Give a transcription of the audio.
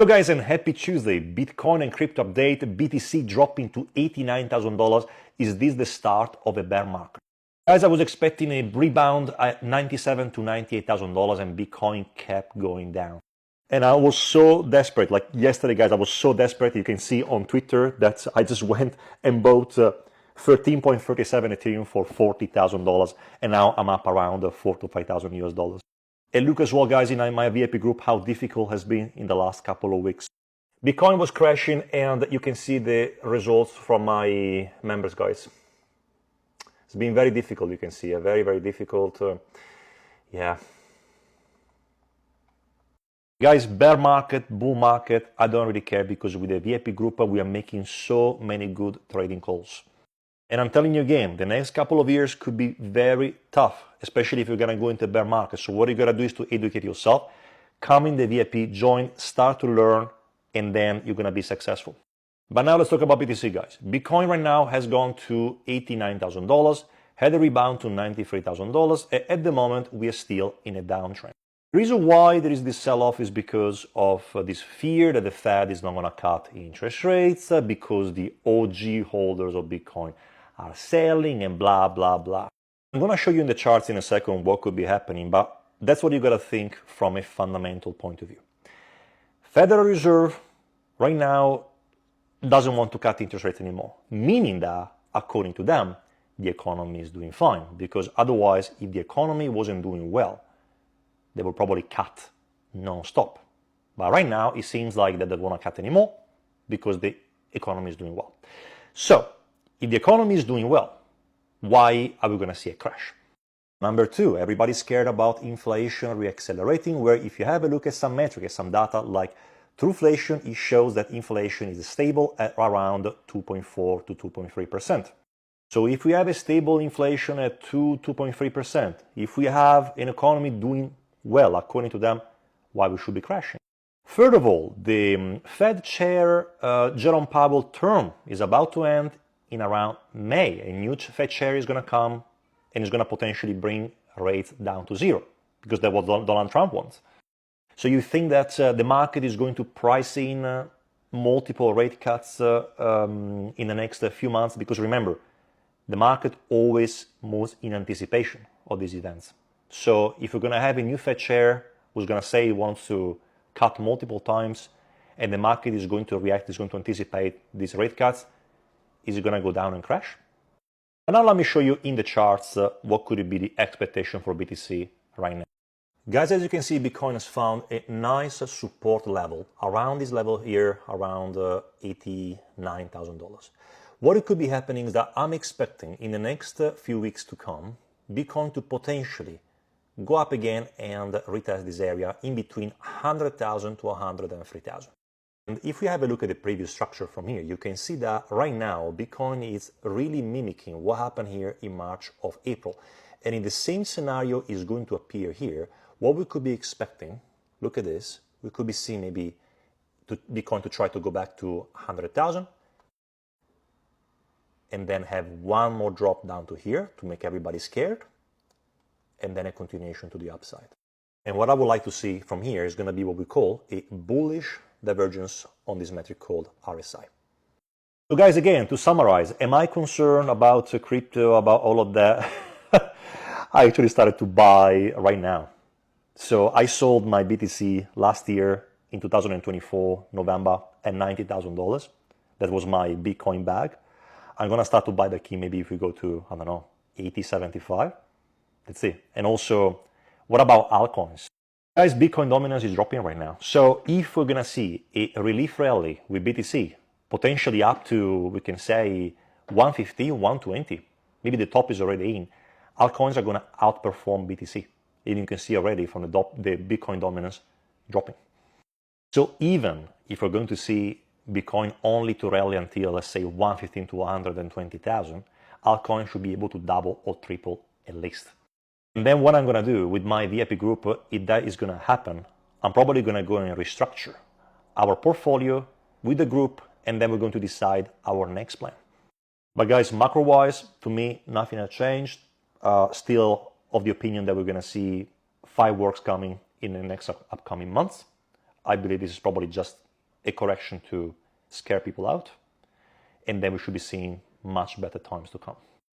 So guys, and happy Tuesday. Bitcoin and crypto update, BTC dropping to $89,000. Is this the start of a bear market? Guys, I was expecting a rebound at $97,000 to $98,000 and Bitcoin kept going down. And I was so desperate, like yesterday, guys, I was so desperate. You can see on Twitter that I just went and bought 13.37 Ethereum for $40,000. And now I'm up around $4,000 to $5,000 US. And look as well, guys, in my VIP group, how difficult it has been in the last couple of weeks. Bitcoin was crashing, and you can see the results from my members, guys. It's been very difficult, you can see, very, very difficult. Yeah. Guys, bear market, bull market, I don't really care, because with the VIP group, we are making so many good trading calls. And I'm telling you again, the next couple of years could be very tough, especially if you're going to go into bear market. So what you got to do is to educate yourself, come in the VIP, join, start to learn, and then you're going to be successful. But now let's talk about BTC, guys. Bitcoin right now has gone to $89,000, had a rebound to $93,000. At the moment, we are still in a downtrend. The reason why there is this sell-off is because of this fear that the Fed is not going to cut interest rates, because the OG holders of Bitcoin are selling and blah, blah, blah. I'm going to show you in the charts in a second what could be happening, but that's what you got to think from a fundamental point of view. Federal Reserve right now doesn't want to cut interest rates anymore, meaning that, according to them, the economy is doing fine, because otherwise, if the economy wasn't doing well, they will probably cut non-stop. But right now, it seems like that they don't want to cut anymore because the economy is doing well. So, if the economy is doing well, why are we going to see a crash? Number two, everybody's scared about inflation reaccelerating, where if you have a look at some metrics, some data like Trueflation, it shows that inflation is stable at around 2.4 to 2.3%. So if we have a stable inflation at 2.3%, if we have an economy doing well, according to them, why we should be crashing? Third of all, the Fed chair, Jerome Powell term is about to end in around May. A new Fed chair is going to come and is going to potentially bring rates down to zero, because that's what Donald Trump wants. So you think that the market is going to price in multiple rate cuts in the next few months? Because remember, the market always moves in anticipation of these events. So if you're going to have a new Fed chair who's going to say he wants to cut multiple times, and the market is going to react, is going to anticipate these rate cuts, is it going to go down and crash? And now let me show you in the charts what could be the expectation for BTC right now. Guys, as you can see, Bitcoin has found a nice support level around this level here, around $89,000. What it could be happening is that I'm expecting in the next few weeks to come, Bitcoin to potentially go up again and retest this area in between 100,000 to 103,000. And if we have a look at the previous structure from here, you can see that right now Bitcoin is really mimicking what happened here in March of April. And in the same scenario is going to appear here. What we could be expecting, look at this, we could be seeing maybe Bitcoin to try to go back to 100,000 and then have one more drop down to here to make everybody scared, and then a continuation to the upside. And what I would like to see from here is going to be what we call a bullish divergence on this metric called RSI. So guys, again, to summarize, am I concerned about crypto, about all of that? I actually started to buy right now. So I sold my BTC last year in 2024, November, at $90,000. That was my Bitcoin bag. I'm going to start to buy the key maybe if we go to, I don't know, 80, 75. Let's see. And also, what about altcoins? Guys, Bitcoin dominance is dropping right now. So if we're going to see a relief rally with BTC, potentially up to, we can say, 150, 120, maybe the top is already in, altcoins are going to outperform BTC. And you can see already from the Bitcoin dominance dropping. So even if we're going to see Bitcoin only to rally until, let's say, 115 to 120,000, altcoins should be able to double or triple at least. And then what I'm going to do with my VIP group, if that is going to happen, I'm probably going to go and restructure our portfolio with the group, and then we're going to decide our next plan. But guys, macro-wise, to me, nothing has changed. Still of the opinion that we're going to see fireworks coming in the next upcoming months. I believe this is probably just a correction to scare people out, and then we should be seeing much better times to come.